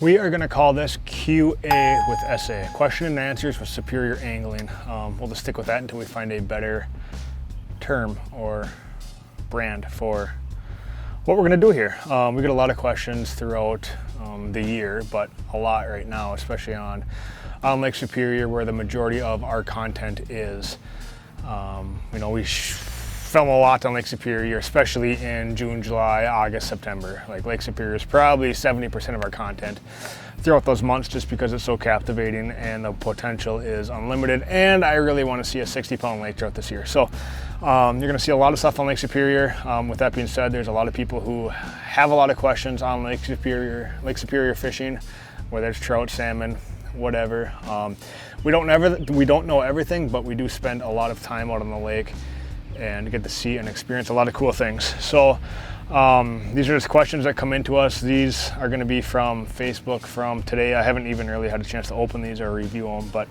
We are going to call this QA with SA, question and answers with superior angling. We'll just stick with that until we find a better term or brand for what we're going to do here. We get a lot of questions throughout the year, but a lot right now, especially on Lake Superior, where the majority of our content is. We film a lot on Lake Superior, especially in June, July, August, September. Like Lake Superior is probably 70% of our content throughout those months, just because it's so captivating and the potential is unlimited. And I really want to see a 60-pound lake trout this year. So you're going to see a lot of stuff on Lake Superior. With that being said, there's a lot of people who have a lot of questions on Lake Superior fishing, whether it's trout, salmon, whatever. We don't know everything, but we do spend a lot of time out on the lake and get to see and experience a lot of cool things. So these are just questions that come into us. These are going to be from Facebook from today. I haven't even really had a chance to open these or review them, but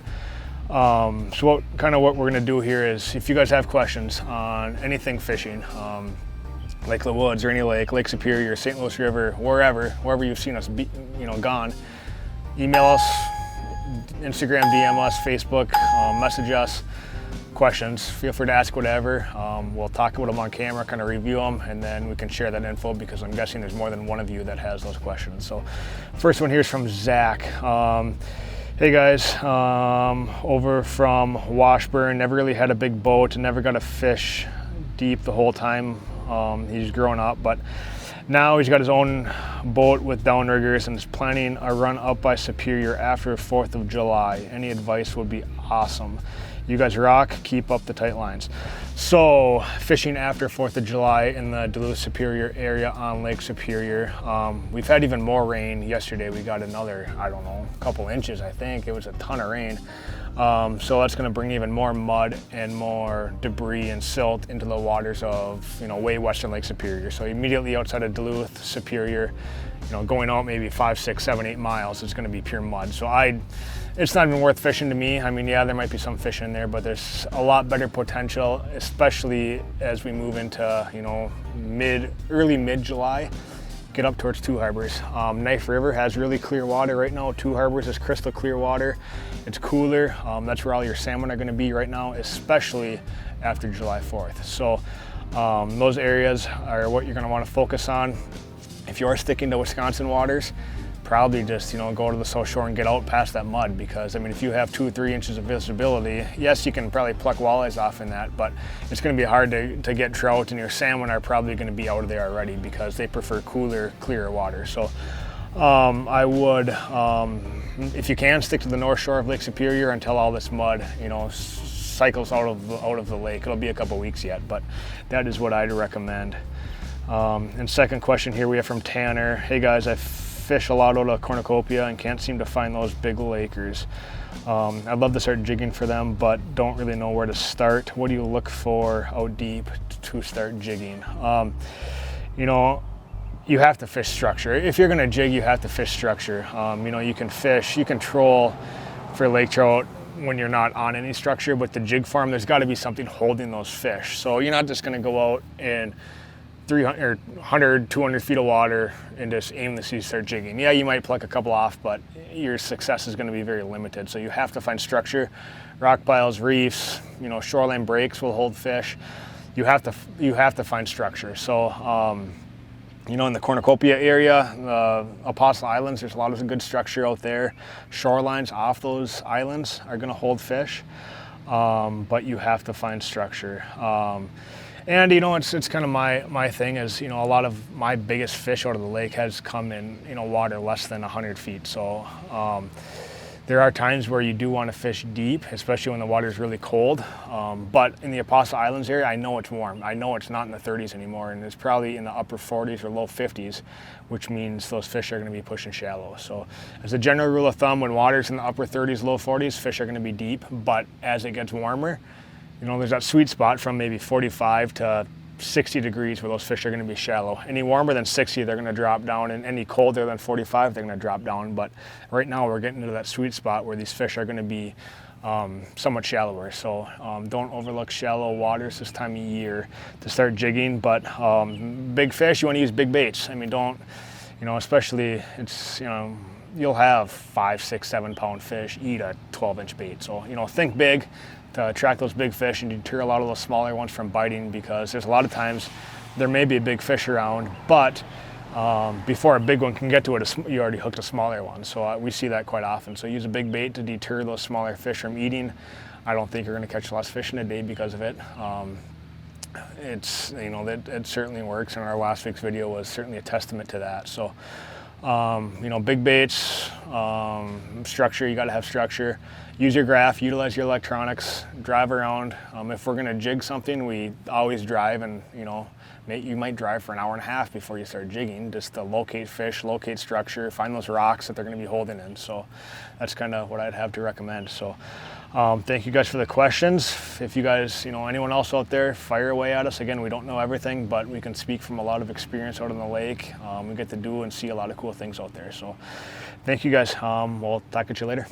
so what we're going to do here is, if you guys have questions on anything fishing, Lake La Woods or any lake, Lake Superior, St. Louis River, wherever you've seen us gone, email us, Instagram, DM us, Facebook, message us. Questions, feel free to ask whatever. We'll talk about them on camera, kind of review them, and then we can share that info, because I'm guessing there's more than one of you that has those questions. So first one here is from Zach. Hey guys, over from Washburn, never really had a big boat, never got to fish deep the whole time he's growing up, but now he's got his own boat with downriggers and is planning a run up by Superior after 4th of July. Any advice would be awesome. You guys rock, keep up the tight lines. So fishing after 4th of July in the Duluth Superior area on Lake Superior. We've had even more rain. Yesterday we got another, a couple inches, I think. It was a ton of rain. So that's going to bring even more mud and more debris and silt into the waters of, way western Lake Superior. So immediately outside of Duluth Superior, going out maybe 5, 6, 7, 8 miles, it's going to be pure mud. So it's not even worth fishing to me. I mean, yeah, there might be some fish in there, but there's a lot better potential, especially as we move into, early mid-July, get up towards Two Harbors. Knife River has really clear water right now. Two Harbors is crystal clear water. It's cooler. That's where all your salmon are going to be right now, especially after July 4th. So those areas are what you're going to want to focus on. If you are sticking to Wisconsin waters, probably just go to the South Shore and get out past that mud, because if you have 2 or 3 inches of visibility, yes, you can probably pluck walleyes off in that, but it's going to be hard to get trout, and your salmon are probably going to be out of there already because they prefer cooler, clearer water. So I would, if you can, stick to the North Shore of Lake Superior until all this mud cycles out of the lake. It'll be a couple weeks yet, but that is what I'd recommend. And second question here we have from Tanner. Hey guys, I fish a lot out of cornucopia and can't seem to find those big lakers. I'd love to start jigging for them, but don't really know where to start. What do you look for out deep to start jigging? You have to fish structure. If you're gonna jig, you have to fish structure. You can troll for lake trout when you're not on any structure, but the jig farm, there's gotta be something holding those fish. So you're not just gonna go out and 300 or 100, 200 feet of water and just aimlessly start jigging. Yeah, you might pluck a couple off, but your success is going to be very limited. So you have to find structure. Rock piles, reefs, shoreline breaks will hold fish. You have to find structure. So in the cornucopia area, the Apostle Islands, there's a lot of good structure out there. Shorelines off those islands are going to hold fish, but you have to find structure. And it's kind of my thing is, a lot of my biggest fish out of the lake has come in, water less than 100 feet. So there are times where you do want to fish deep, especially when the water is really cold. But in the Apostle Islands area, I know it's warm. I know it's not in the 30s anymore, and it's probably in the upper 40s or low 50s, which means those fish are going to be pushing shallow. So as a general rule of thumb, when water's in the upper 30s, low 40s, fish are going to be deep. But as it gets warmer, there's that sweet spot from maybe 45 to 60 degrees where those fish are going to be shallow. Any warmer than 60, they're going to drop down, and any colder than 45, they're going to drop down. But right now we're getting into that sweet spot where these fish are going to be somewhat shallower. So don't overlook shallow waters this time of year to start jigging. But big fish, you want to use big baits. Don't, especially it's, you'll have 5, 6, 7 pound fish eat a 12-inch bait. So, you know, think big to attract those big fish and deter a lot of those smaller ones from biting, because there's a lot of times there may be a big fish around, but before a big one can get to it, you already hooked a smaller one. So we see that quite often. So use a big bait to deter those smaller fish from eating. I don't think you're going to catch less fish in a day because of it. It's, you know, it certainly works, and our last week's video was certainly a testament to that. So, you know, big baits, structure, you got to have structure. Use your graph, utilize your electronics, drive around. If we're going to jig something, we always drive, and, you know, you might drive for an hour and a half before you start jigging, just to locate fish, locate structure, find those rocks that they're going to be holding in. So that's kind of what I'd have to recommend. So thank you guys for the questions. If you guys, you know, anyone else out there, fire away at us. Again, we don't know everything, but we can speak from a lot of experience out on the lake. We get to do and see a lot of cool things out there. So thank you guys. We'll talk to you later.